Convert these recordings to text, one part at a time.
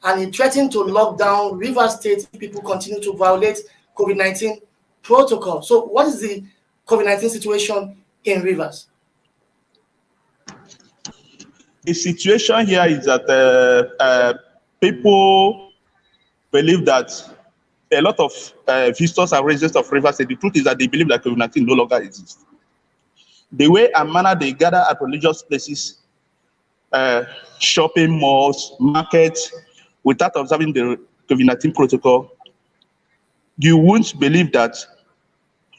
and he threatened to lock down Rivers State if people continue to violate COVID-19 protocol. So what is the COVID-19 situation in Rivers? The situation here is that people believe that a lot of visitors and residents of Rivers State, the truth is that they believe that COVID-19 no longer exists. The way and manner they gather at religious places, shopping malls, markets, without observing the COVID-19 protocol, you won't believe that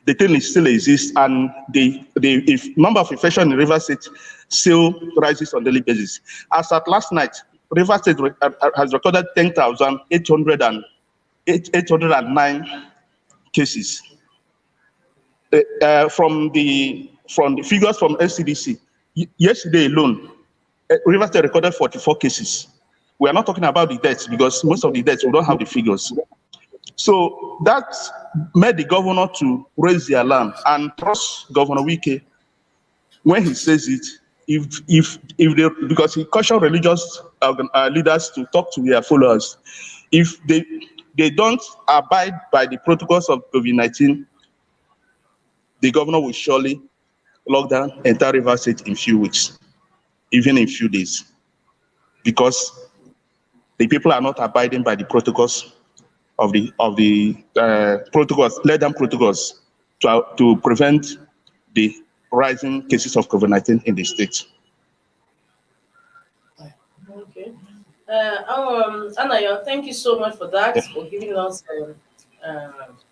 the thing still exists, and the number of infection in Rivers State still rises on a daily basis. As at last night, Rivers State has recorded 10,809 cases. From the figures from NCDC, yesterday alone, Rivers State recorded 44 cases. We are not talking about the deaths because most of the deaths, we don't have the figures. So that made the governor to raise the alarm and trust Governor Wike when he says it. Because he cautioned religious leaders to talk to their followers. If they don't abide by the protocols of COVID-19, the governor will surely lock down entire Rivers State in few weeks, even in few days, because the people are not abiding by the protocols of the protocols, laid-down protocols to prevent the rising cases of COVID-19 in the state. Okay. Anayo, thank you so much for that, for giving us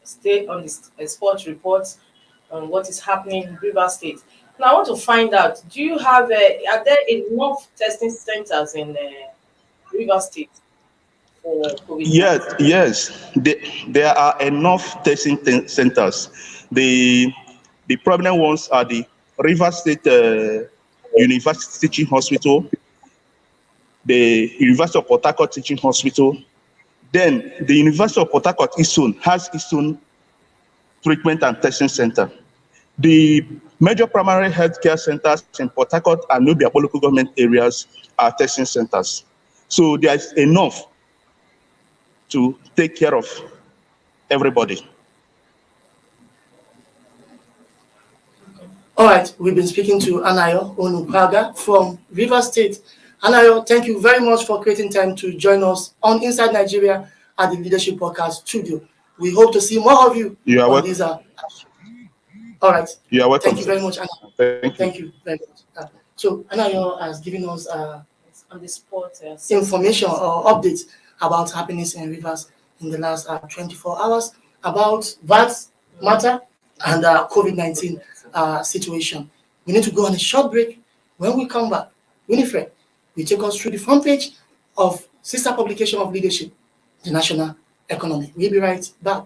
stay on this sports report on what is happening in Rivers State. Now, I want to find out, do you have, are there enough testing centers in Rivers State for COVID-19? Yes, there are enough testing centers. The prominent ones are the Rivers State University Teaching Hospital, the University of Port Harcourt Teaching Hospital. Then the University of Port Harcourt has its own treatment and testing center. The major primary healthcare centers in Port Harcourt and Nubia local government areas are testing centers. So there is enough to take care of everybody. All right, we've been speaking to Anayo Onupaga from Rivers State. Anayo, thank you very much for creating time to join us on Inside Nigeria at the Leadership Podcast studio. We hope to see more of you. You are welcome. All right. You are welcome. Thank you very much, Anayo. Thank you very much. So Anayo has given us on the spot information or updates about happenings in Rivers in the last 24 hours about VAT matter and COVID-19 situation. We need to go on a short break. When we come back, Winifred will take us through the front page of sister publication of Leadership, the National Economy. We'll be right back.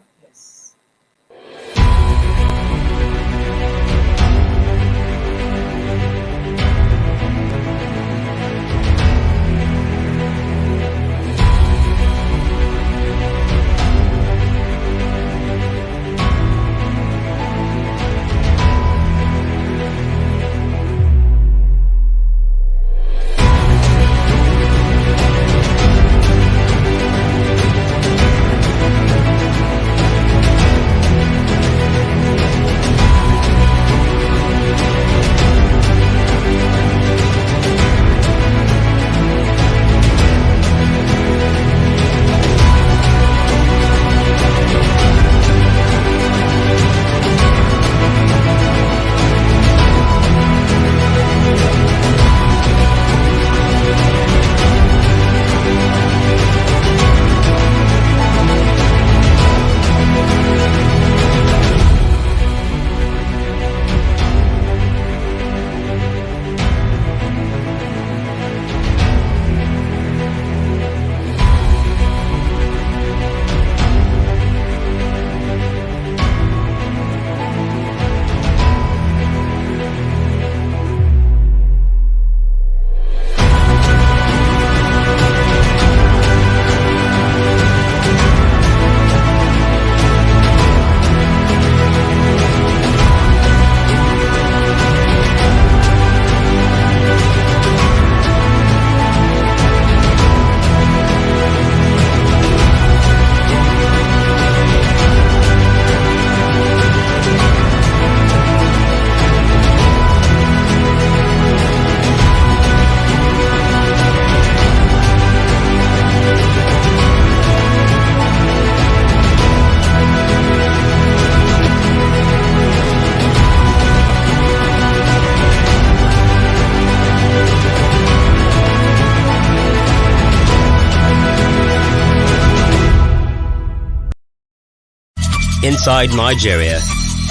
Inside Nigeria,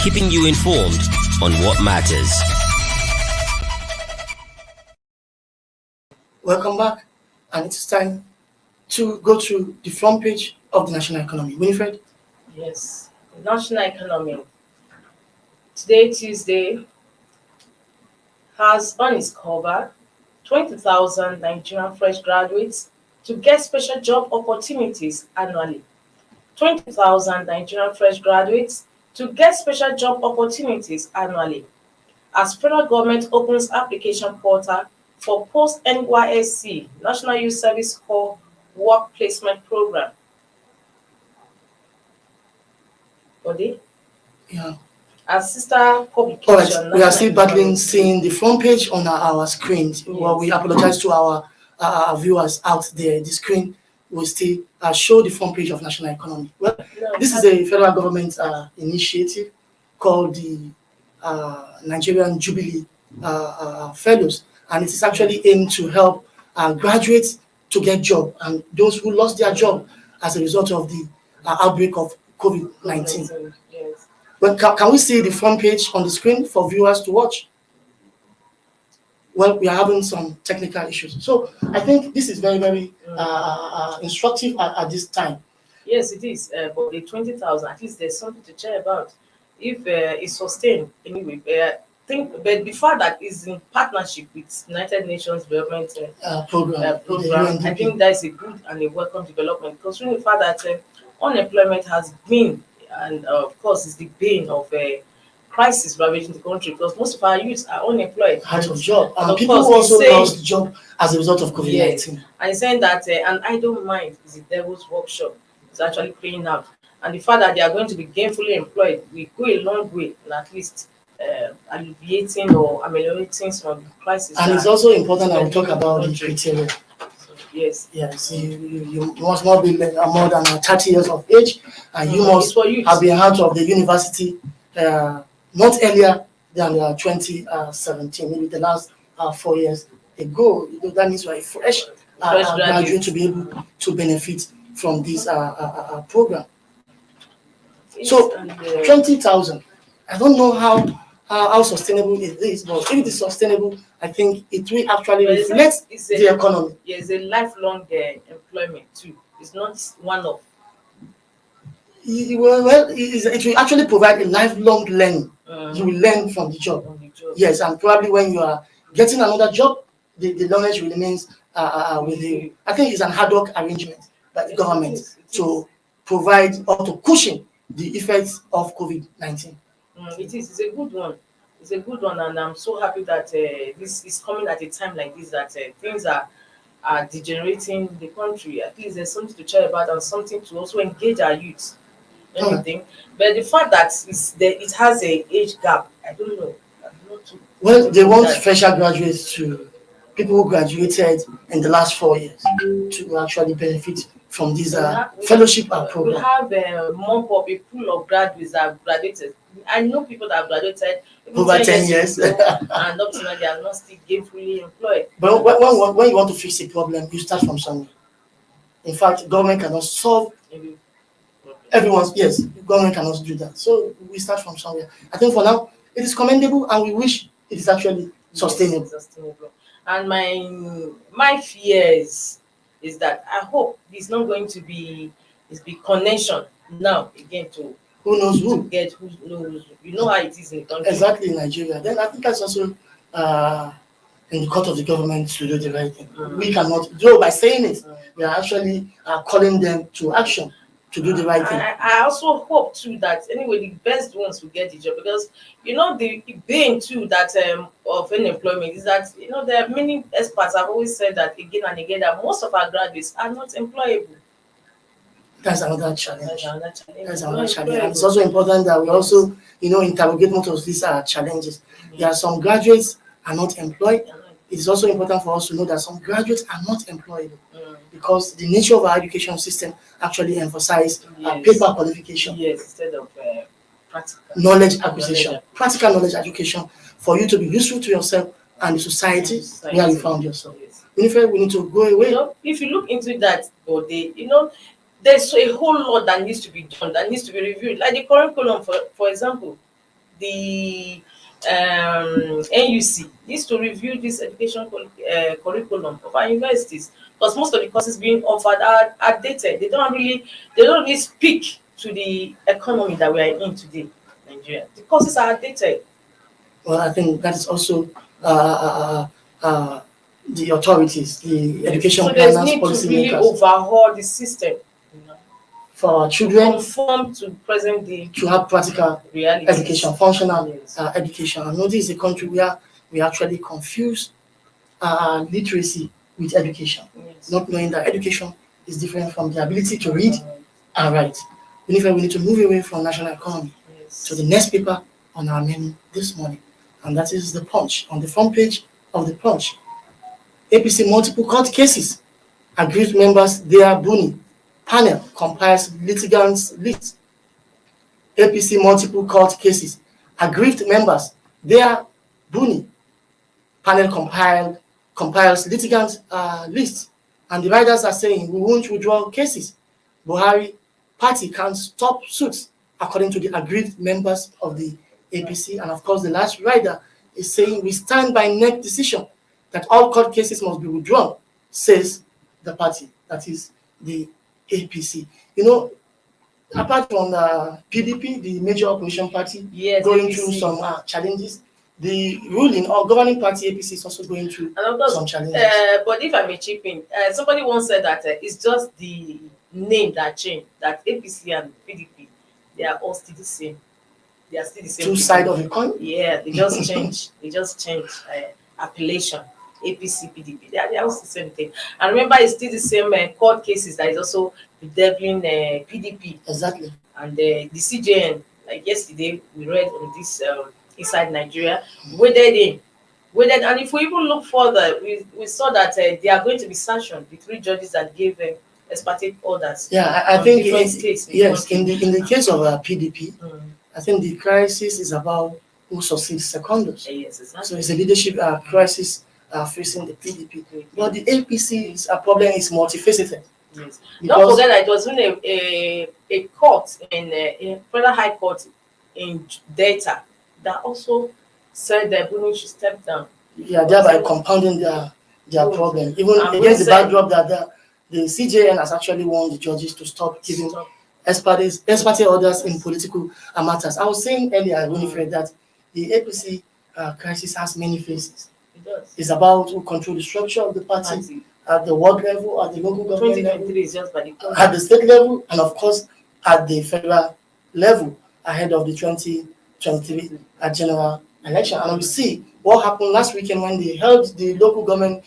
keeping you informed on what matters. Welcome back, and it's time to go through the front page of the national economy. Winifred? Yes, the national economy. Today, Tuesday, has on its cover 20,000 Nigerian fresh graduates to get special job opportunities annually. 20,000 Nigerian fresh graduates to get special job opportunities annually as federal government opens application portal for post-NYSC National Youth Service Corps Work Placement Program. Body? Yeah. As sister publication. All right, we are still battling Economy. seeing the front page on our screens. Yes. Well, we apologize to our viewers out there. The screen will still show the front page of national economy. Well, No, this is a federal government initiative called the Nigerian Jubilee Fellows, and it is actually aimed to help graduates to get job and those who lost their job as a result of the outbreak of COVID-19. Yes. Well, can we see the front page on the screen for viewers to watch? Well, we are having some technical issues. So I think this is very, very instructive at this time. Yes, it is. But the 20,000, at least there's something to check about. If it's sustained anyway, but before that is in partnership with United Nations Development Program. Program. I think that is a good and a welcome development, considering the fact that unemployment has been, and of course, is the bane of a crisis ravaging the country, because most of our youths are unemployed. Out of job. And of people course, who also saying, lost job as a result of COVID-19. Yes, and saying that an idle mind is the devil's workshop. It's actually playing out. And the fact that they are going to be gainfully employed will go a long way in at least alleviating or ameliorating some of the crisis. And it's also important that we talk about the criteria. Yes. Yes, you must not be more than 30 years of age, and you must youth. have been out of the university not earlier than 2017, maybe the last 4 years ago. That means you are a fresh graduate to be able to benefit from this program. So 20,000. I don't know how sustainable it is, but if it is sustainable, I think it will actually reflect the economy. Yeah, it's a lifelong employment too. It's not one-off. Well, it will actually provide a lifelong learning. You will learn from the job. Yes, and probably when you are getting another job, the knowledge remains with you. I think it's an ad hoc arrangement by the government to provide or to cushion the effects of COVID-19. It is. It's a good one. It's a good one, and I'm so happy that this is coming at a time like this, that things are degenerating the country. At least there's something to cheer about and something to also engage our youth. Anything, but the fact that it has a age gap, I don't know. Well, they want fresher graduates to people who graduated in the last 4 years to actually benefit from this fellowship program. We have more a pool of graduates that have graduated. I know people that have graduated over 10 years ago, and up to now they are not still gainfully employed. But when you want to fix a problem, you start from somewhere. In fact, government cannot solve everyone's. Yes, government cannot do that. So we start from somewhere. I think for now it is commendable, and we wish it is actually sustainable. Yes, sustainable. And my fears is that I hope it's not going to be connection now again to who knows who. Get who knows. You know how it is in the country. Exactly, in Nigeria. Then I think that's also in the court of the government to do the right thing. We cannot do by saying it. We are actually calling them to action to do the right thing. I also hope too that anyway the best ones will get the job, because the bane too that of unemployment is that there are many experts have always said that again and again that most of our graduates are not employable. That's another challenge. That's another challenge. And it's also important that we also interrogate most of these challenges. There are some graduates are not employed. It is also important for us to know that some graduates are not employable because the nature of our education system actually emphasizes paper qualification instead of practical knowledge acquisition, practical knowledge education for you to be useful to yourself and the society where you found yourself. We need to go away. If you look into that, there's a whole lot that needs to be done, that needs to be reviewed. Like the curriculum, for example, the NUC needs to review this education curriculum of our universities, because most of the courses being offered are dated. They don't really speak to the economy that we are in today, Nigeria. The courses are dated. Well, I think that is also the authorities, the education so there's planners, need to policy really makers, overhaul the system, for our children conform to present day to have practical reality education, functional Yes. education. I know this is a country where we actually confuse literacy with education, Yes. not knowing that education is different from the ability to read and write. We need to move away from national economy Yes. to the next paper on our menu this morning, and that is the Punch. On the front page of the Punch, APC multiple court cases, aggrieved members their Buni panel compiles litigants list. APC multiple court cases, aggrieved members their Buni panel compiles litigants list, and the writers are saying we won't withdraw cases. Buhari party can't stop suits, according to the aggrieved members of the APC. And of course, the last rider is saying we stand by NEC decision that all court cases must be withdrawn, says the party, that is the APC. You know, apart from the PDP, the major opposition party, Yes, going APC. through some challenges, the ruling or governing party APC is also going through And of course, some challenges. but if I may chip in, somebody once said that it's just the name that changed, that APC and PDP, they are all still the same. They are still the same. Two sides of the coin. Yeah, they just change. They just change appellation. APC, PDP, they are also the same thing. And remember, it's still the same court cases that is also bedeviling PDP. Exactly. And the CJN, like yesterday, we read on this Inside Nigeria, waited, and if we even look further, we saw that they are going to be sanctioned, the 3 judges that gave ex parte orders. Yeah, I think different states. yes, in the case of PDP, I think the crisis is about who succeeds secondus. Yes, exactly. So it's a leadership crisis facing the PDP. But the APC's problem is multifaceted. Yes. Don't forget that it was in a court in Federal High Court in Delta that also said that Buni should step down. Yeah, thereby compounding their problem. Even against the backdrop that the CJN has actually warned the judges to stop giving ex parte orders in political matters. I was saying earlier, Winifred, that the APC crisis has many faces. It does. It's about who control the structure of the party at the ward level, at the local government level, is just by the at the state level, and of course at the federal level ahead of the 2023 general election. And we see what happened last weekend when they held the local government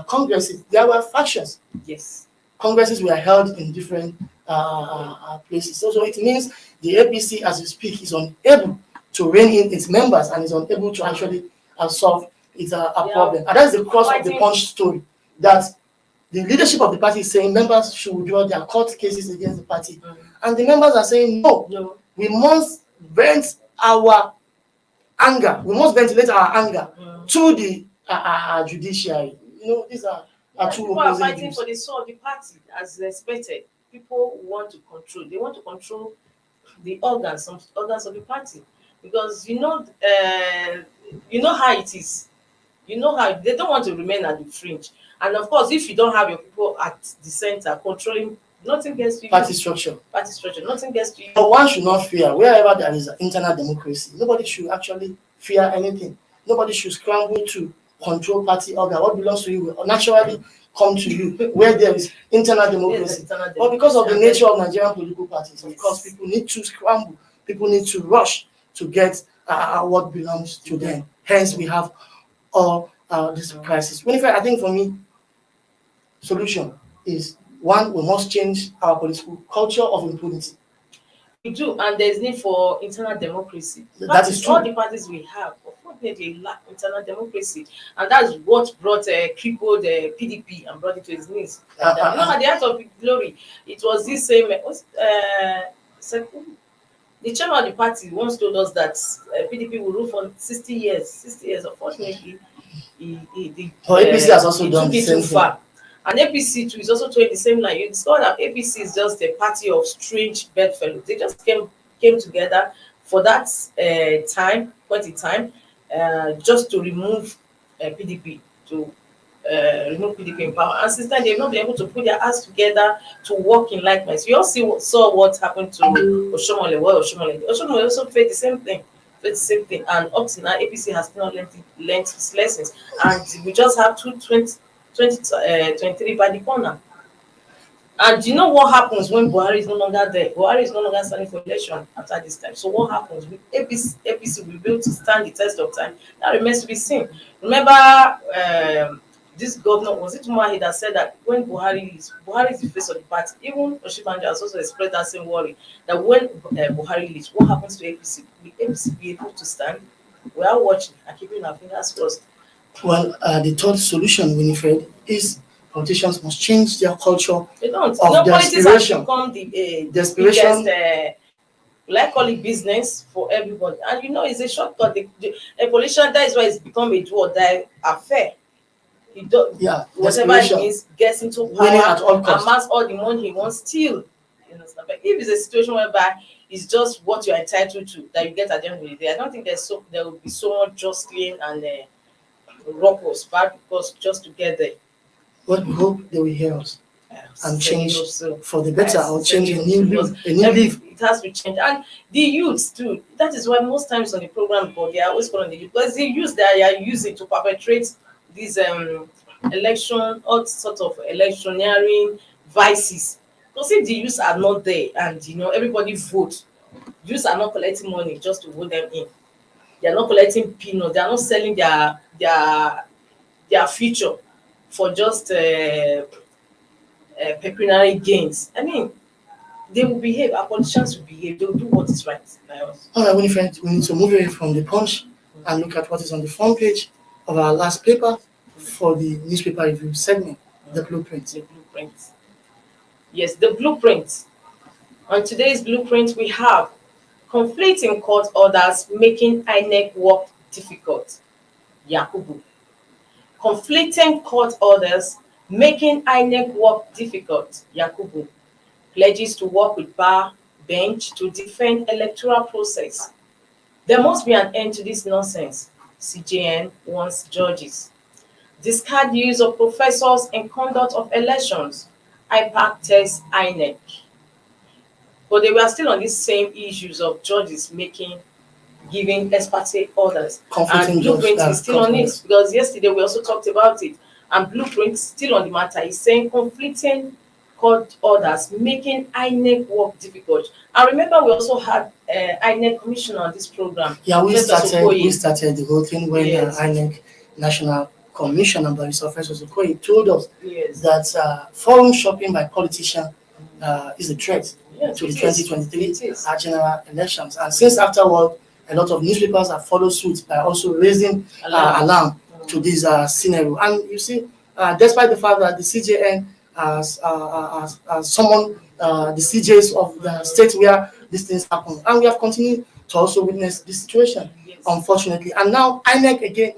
congresses. There were factions. Yes. Congresses were held in different places. So it means the APC, as we speak, is unable to rein in its members and is unable to actually solve its problem. And that's the crux of the Punch story, that the leadership of the party is saying members should withdraw their court cases against the party. And the members are saying, no, we must vent our anger. We must ventilate our anger to the judiciary. You know, these are two people are fighting views. for the soul of the party, as expected. People want to control. They want to control the organs of the party, because you know how it is. You know how they don't want to remain at the fringe. And of course, if you don't have your people at the center controlling, nothing gets to you. Party structure, nothing gets to you. But one should not fear. Wherever there is an internal democracy, nobody should actually fear anything. Nobody should scramble to control party organ. What belongs to you will naturally come to you where there is internal democracy. But because of the nature of Nigerian political parties, of course, people need to scramble. People need to rush to get what belongs to them. Hence, we have all this crisis. I think for me, solution is one: we must change our political culture of impunity. We do, and there's need for internal democracy. That is true. All the parties we have, unfortunately, lack internal democracy, and that's what brought crippled PDP and brought it to its knees. At the height of glory, it was this same. The chairman of the party once told us that PDP will rule for 60 years. 60 years, unfortunately. APC has also done the same thing. And APC too is also towing the same line. You discover that APC is just a party of strange bedfellows. They just came together for that point in time, just to remove PDP, to remove PDP in power. And since then, they've not been able to put their hands together to work in like minds. You all saw what happened to Oshomole. Oshomole also faced the same thing. And up to now, APC has not learned its lessons. And we just have 2023 by the corner. And you know what happens when Buhari is no longer there? Buhari is no longer standing for election after this time. So what happens? With APC will be able to stand the test of time. That remains to be seen. Remember, this governor, was it Umahi, that said that when Buhari is the face of the party. Even Oshibanja has also expressed that same worry, that when Buhari leaves, what happens to APC? Will APC be able to stand? We are watching and keeping our fingers crossed. Well, the third solution, Winifred, is politicians must change their culture They don't. of Politics has desperation. become the Desperation. biggest, like call it business for everybody. And you know, it's a shortcut. A politician, that is why it's become a do or die affair. He does, whatever it means, gets into power, amass all the money he wants, steal. You understand? But if it's a situation whereby it's just what you're entitled to that you get at the end of the day, I don't think there will be so much jostling and ruckus, but because just to get there. But we hope they will hear us and change for the better, or change a new leaf. It has to change. And the youths too. That is why most times on the program, but they are always calling the youth, because the youth that are using to perpetrate these election, all sort of electioneering vices. Because if the youths are not there and you know everybody vote, youths are not collecting money just to vote them in. They are not collecting peanuts. They are not selling their future for just pecuniary gains. I mean, they will behave. Our politicians will behave. They will do what is right. All right, Winifred, we need to move away from the Punch and look at what is on the front page of our last paper for the newspaper review segment, the blueprint. The blueprint. Yes, the blueprint. On today's blueprint, we have conflicting court orders making INEC work difficult. Yakubu. Conflicting court orders making INEC work difficult. Yakubu. Pledges to work with bar bench to defend electoral process. There must be an end to this nonsense. CJN wants judges. Discard use of professors in conduct of elections. IPAC tests INEC. But they were still on these same issues of judges giving ex parte orders. And Blueprint is still on it, because yesterday we also talked about it. And Blueprint still on the matter is saying conflicting court orders making INEC work difficult. I remember we also had INEC commissioner on this program. Yeah, we started the whole thing when INEC national commissioner by Professor Okocha told us that foreign shopping by politicians is a threat to the 2023 general elections. And since afterward, a lot of newspapers have followed suit by also raising alarm to this scenario. And you see, despite the fact that the CJN has summoned the CJs of the states where these things happen, and we have continued to also witness this situation, unfortunately. And now INEC again,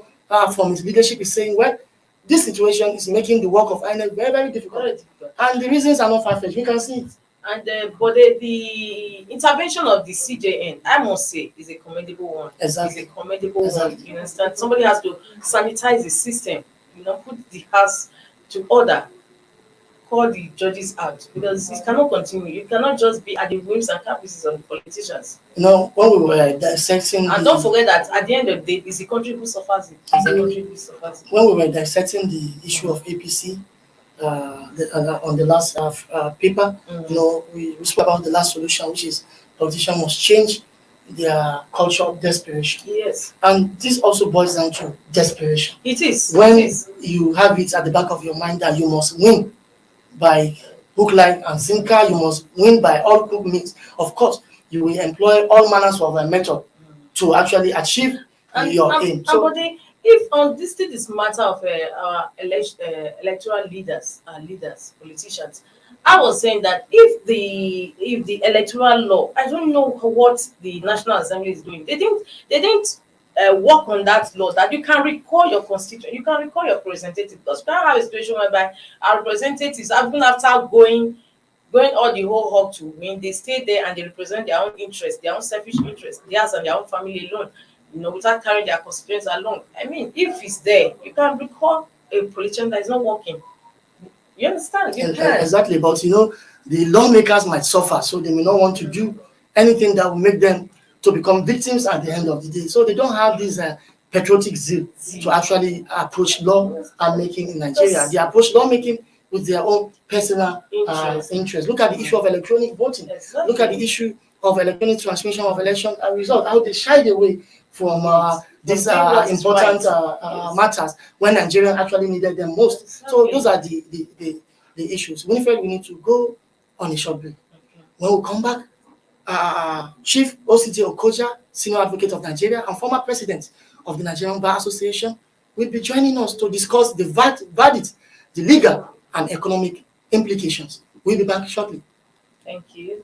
from its leadership, is saying, well, this situation is making the work of INEC very, very difficult. And the reasons are not far-fetched. We can see it. And but the intervention of the CJN, I must say, is a commendable one. Exactly. It's a commendable one. You understand? Somebody has to sanitize the system, put the house to order, call the judges out, because it cannot continue. You cannot just be at the whims and caprices of the politicians. When we were dissecting, and don't forget that at the end of the day, it's the country who suffers it. It's the country who suffers it. When we were dissecting the issue of APC, on the last paper, we spoke about the last solution, which is politicians must change their culture of desperation. Yes. And this also boils down to desperation. It is. When you have it at the back of your mind that you must win by hook, line, and sinker, you must win by all means. Of course, you will employ all manners of a method to actually achieve your aim. So, if on this thing is matter of our electoral leaders, politicians, I was saying that if the electoral law, I don't know what the National Assembly is doing. They didn't work on that law, that you can recall your constituent, you can recall your representative, because you can't have a situation whereby our representatives, even after going all the whole hog to win, they stay there and they represent their own interests, their own selfish interests, theirs and their own family alone, without carrying their constituents along. I mean, if it's there, you can recall a politician that is not working. You understand? You can. Exactly, but the lawmakers might suffer, so they may not want to do anything that will make them to become victims at the end of the day. So they don't have this patriotic zeal to actually approach law and making in Nigeria. They approach lawmaking with their own personal interest. Look at the issue of electronic voting. Exactly. Look at the issue of electronic transmission of election result. How they shied away from these important matters when Nigeria actually needed them most. Exactly. So those are the issues. Winifred, we need to go on a short break. Okay. When we come back, Chief OCJ Okocha, Senior Advocate of Nigeria and former President of the Nigerian Bar Association, will be joining us to discuss the VAT verdict, the legal and economic implications. We'll be back shortly. Thank you.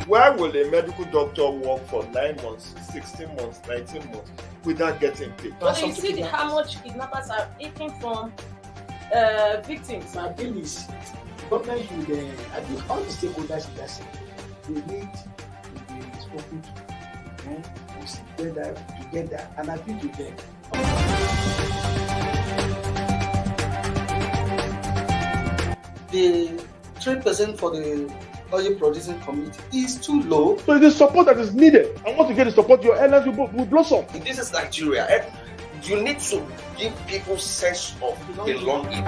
Why will a medical doctor work for 9 months, 16 months, 19 months without getting paid? But you see how much kidnappers are eating from victims. My bill is government should, I think all the stakeholders in that sector, they need to be spoken to, and we sit together and appeal to them. The 3% for the oil producing community is too low. So it is support that is needed. And once you get the support, your airlines will blossom. This is Nigeria. You need to give people sense of belonging.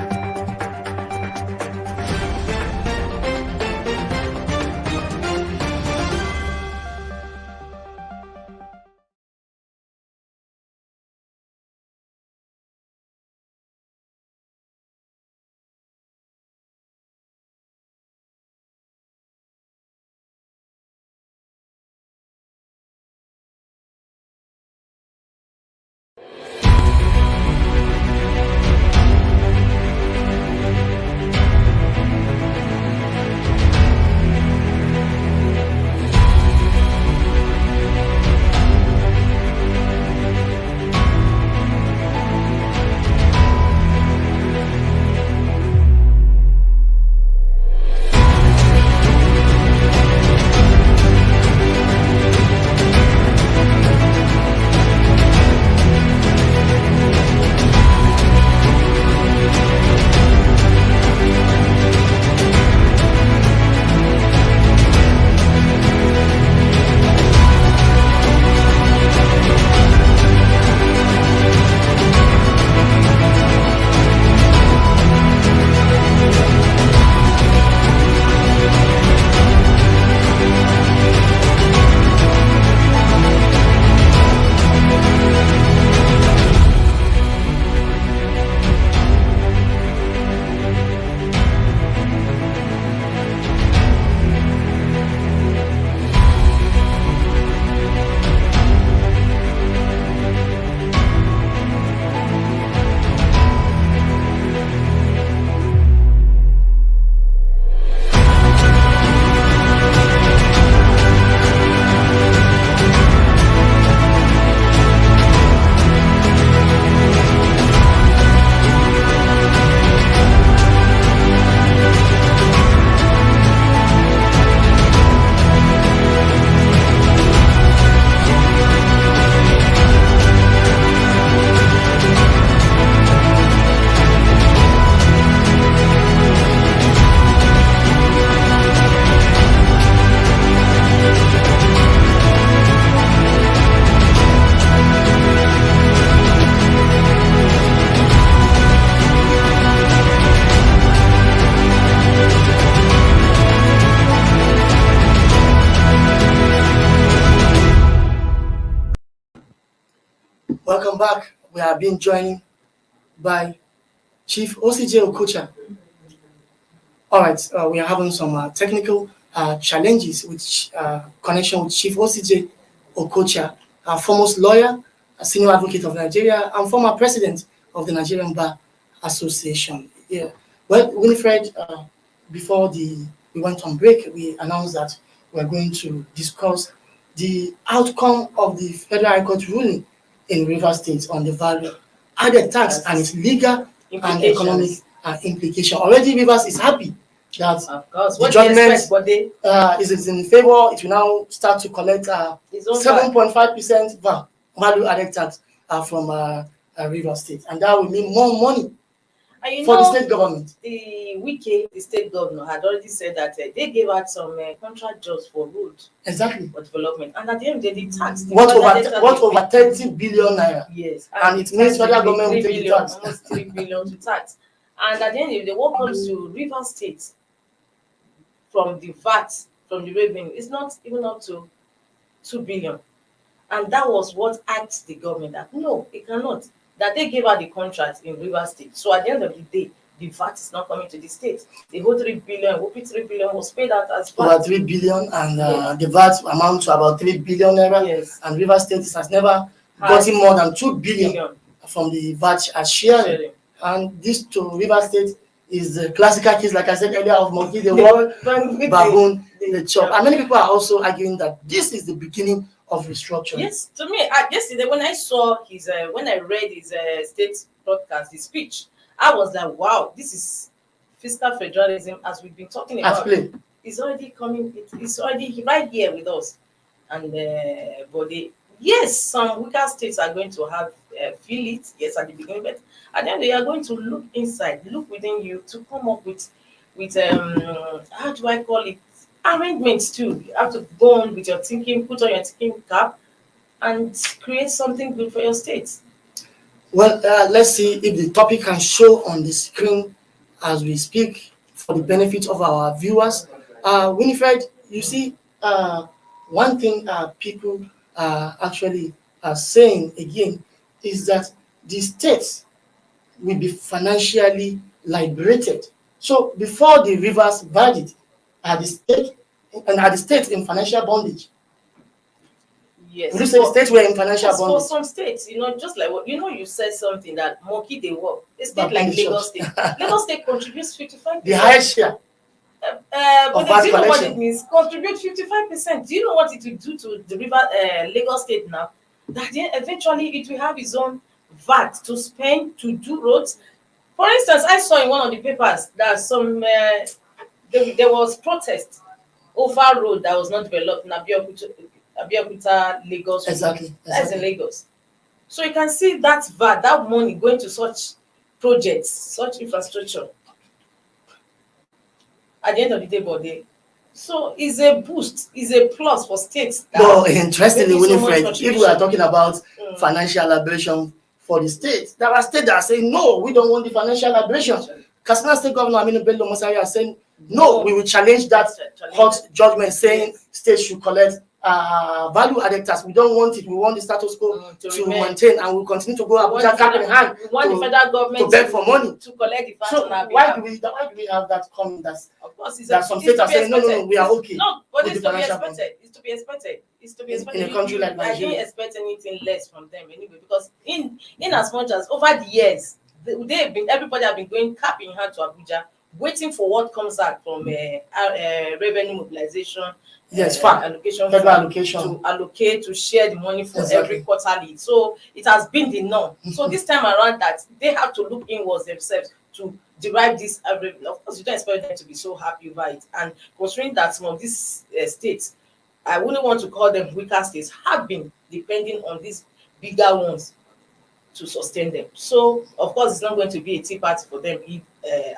welcome back. We are being joined by Chief OCJ Okocha. All right, we are having some technical challenges with connection with Chief OCJ Okocha, a foremost lawyer, a senior advocate of Nigeria, and former president of the Nigerian Bar Association. Yeah. Well, Winifred, before we went on break, we announced that we are going to discuss the outcome of the Federal High Court ruling in Rivers State on the value added tax and its legal and economic implication. Already, Rivers is happy that the judgment is in favor. It will now start to collect 7.5% value added tax from Rivers State, and that will mean more money for the state government. The state governor, had already said that they gave out some contract jobs for road for development, and at the end they did tax. What over 30 billion naira? Yes, and it means federal government will take the tax. Almost 3 billion to tax. And at the end of the day, what comes to Rivers State from the VAT, from the revenue, it's not even up to 2 billion. And that was what asked the government that no, it cannot. That they gave out the contract in Rivers State. So at the end of the day, the VAT is not coming to the state. The whole 3 billion, 3 billion was paid out as VAT. Over 3 billion, and the VAT amount to about 3 billion naira. Yes. And Rivers State has never gotten more than 2 billion from the VAT as sharing. And this to Rivers State is the classical case, like I said earlier, of monkey the wall, baboon the chop. And many people are also arguing that this is the beginning of restructuring. Yes, to me, yesterday when I saw his, when I read his state broadcast, his speech, I was like, wow, this is fiscal federalism as we've been talking about. It's already coming. It's already right here with us. And but yes, some weaker states are going to have feel it. Yes, at the beginning, but at the end they are going to look inside, look within you to come up with how do I call it? Arrangements too. You have to go on with your thinking, put on your thinking cap, and create something good for your state. Well, let's see if the topic can show on the screen as we speak for the benefit of our viewers. Winifred, you see, one thing people are actually saying again is that the states will be financially liberated. So before the Rivers Verdict, are the states in financial bondage? Yes. Would you say the states were in financial bondage? For some states, just like what you said something that monkey they work. A state like Lagos State. Lagos State contributes 55%. The highest share. But do you know what it means? Contribute 55%. Do you know what it will do to the Lagos State now? That eventually it will have its own VAT to spend to do roads. For instance, I saw in one of the papers that some there was protest over road that was not developed in Abeokuta, Lagos. Exactly. That's in Lagos. So you can see that VAT, that money going to such projects, such infrastructure. At the end of the day, body. So it's a boost, it's a plus for states. No, interestingly, Winifred, if we are talking about financial liberation for the states, there are states that are saying, no, we don't want the financial liberation. Katsina State Governor Aminu Bello Masari are saying, no, we will challenge that court judgment saying states should collect value added tax. We don't want it. We want the status quo to maintain, and we'll continue to go Abuja cap in hand we want the federal government to beg for money to collect the VAT. So why do we have that comment? Of course, that some states are saying no, we are okay. No, but it's to be expected. It's to be expected. It's to be expected. In a country like Nigeria, I didn't expect anything less from them anyway, because in as much as over the years everybody have been going cap in hand to Abuja, waiting for what comes out from revenue mobilization. Yes, allocation, federal allocation to allocate, to share the money for every quarterly. So it has been the norm. So this time around, that they have to look inwards themselves to derive this. Of course, you don't expect them to be so happy about it. And considering that some of these states, I wouldn't want to call them weaker states, have been depending on these bigger ones to sustain them. So of course, it's not going to be a tea party for them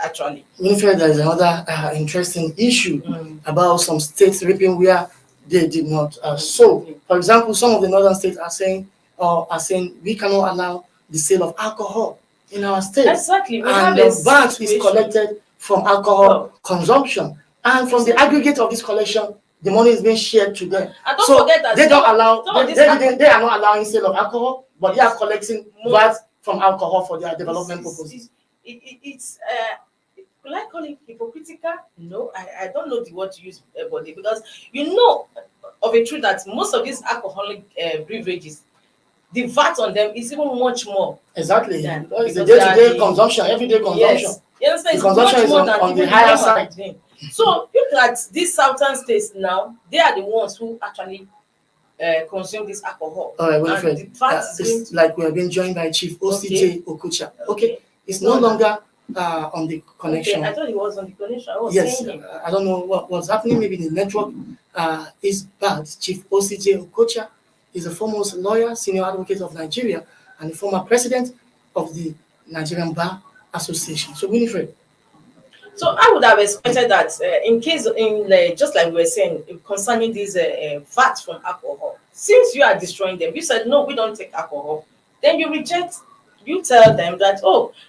actually. Winifred, there is another interesting issue about some states reaping where they did not sow. For example, some of the northern states are saying we cannot allow the sale of alcohol in our state. Exactly. And the VAT is collected from alcohol consumption, and from the aggregate of this collection, the money is being shared to them. And don't forget that they don't allow. They are not allowing sale of alcohol. but they are collecting VAT from alcohol for their development purposes. It's will I call it hypocritical? No, I don't know the word to use, body, because you know of a truth that most of these alcoholic beverages, the VAT on them is even much more. Exactly. It's the day-to-day consumption, everyday consumption. Yes. The consumption is on the higher side. So look at these southern states now, they are the ones who actually consume this alcohol. All right, Wilfred, it's like we have been joined by Chief OCJ Okocha. Okay, it's no longer on the connection. Okay, I thought he was on the connection. Yes, I don't know what's happening. Maybe the network is bad. Chief OCJ Okocha is a foremost lawyer, senior advocate of Nigeria, and the former president of the Nigerian Bar Association. So, Winifred. So I would have expected that just like we were saying concerning these fats from alcohol, since you are destroying them, you said no, we don't take alcohol. Then you tell them that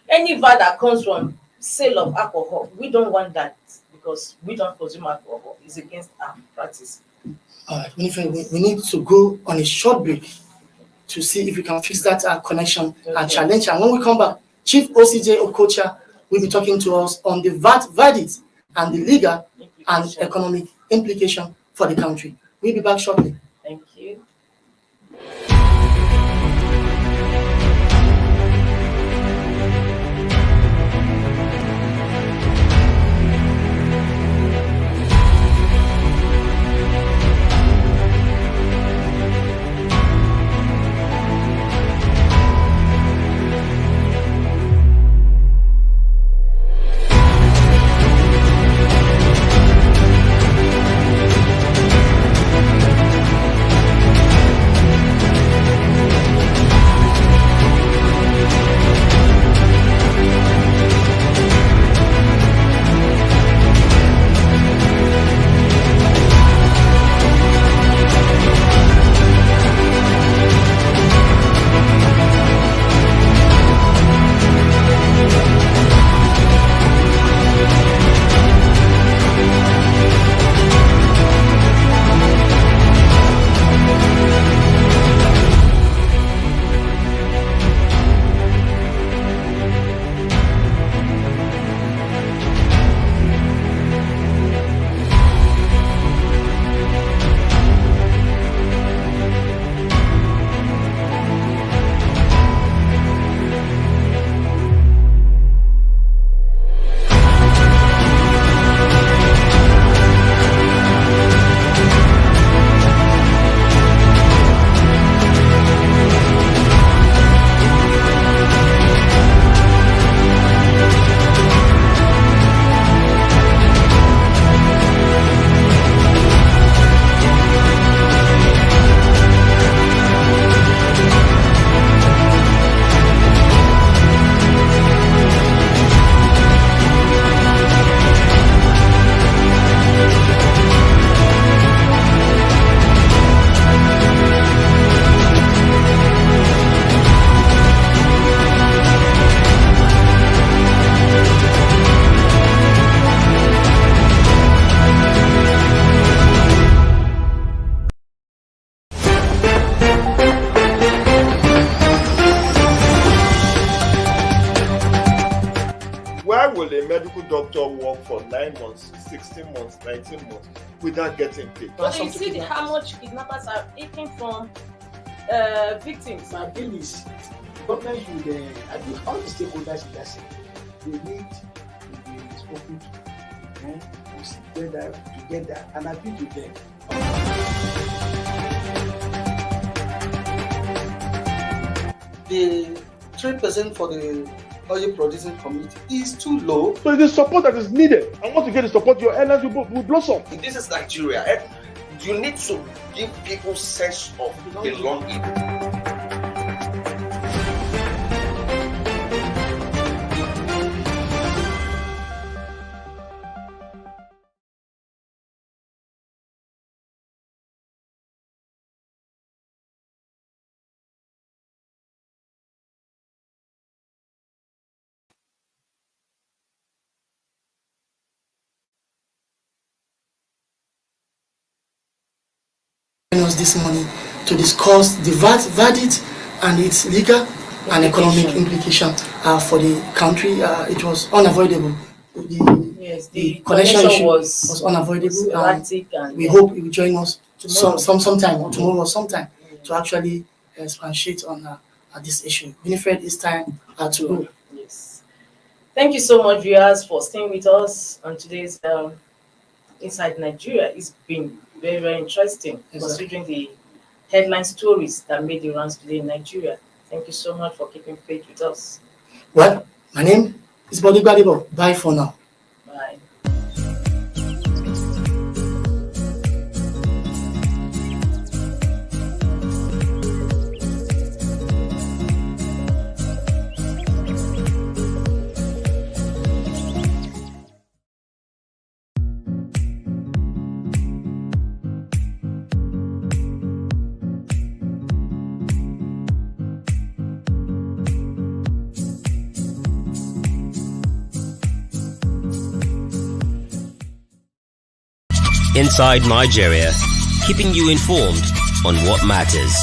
any VAT that comes from sale of alcohol, we don't want that because we don't consume alcohol. It's against our practice. All right, Winifred, we need to go on a short break to see if we can fix that connection challenge. And when we come back, Chief OCJ Okocha will be talking to us on the VAT verdict and the legal and economic implication for the country. We'll be back shortly. Thank you. Why will a medical doctor work for 9 months, 16 months, 19 months without getting paid? But you see how much kidnappers are taking from victims. My bill is government should, I think all the stakeholders in that sector, they need to be spoken to together and appeal to them. The 3% for the oil producing community is too low. So the support that is needed. And once you get the support, your airlines will blossom. This is Nigeria. You need to give people sense of belonging. Us this morning to discuss the VAT verdict and its legal and economic implication for the country. It was unavoidable. The connection issue was unavoidable, and we hope it will join us sometime or tomorrow or sometime to actually expatiate on this issue. Winifred, it's time to go. Yes. Thank you so much, viewers, for staying with us on today's Inside Nigeria. It's been very, very interesting, considering the headline stories that made the rounds today in Nigeria. Thank you so much for keeping faith with us. Well, my name is Body Badibo. Bye for now. Bye. Inside Nigeria, keeping you informed on what matters.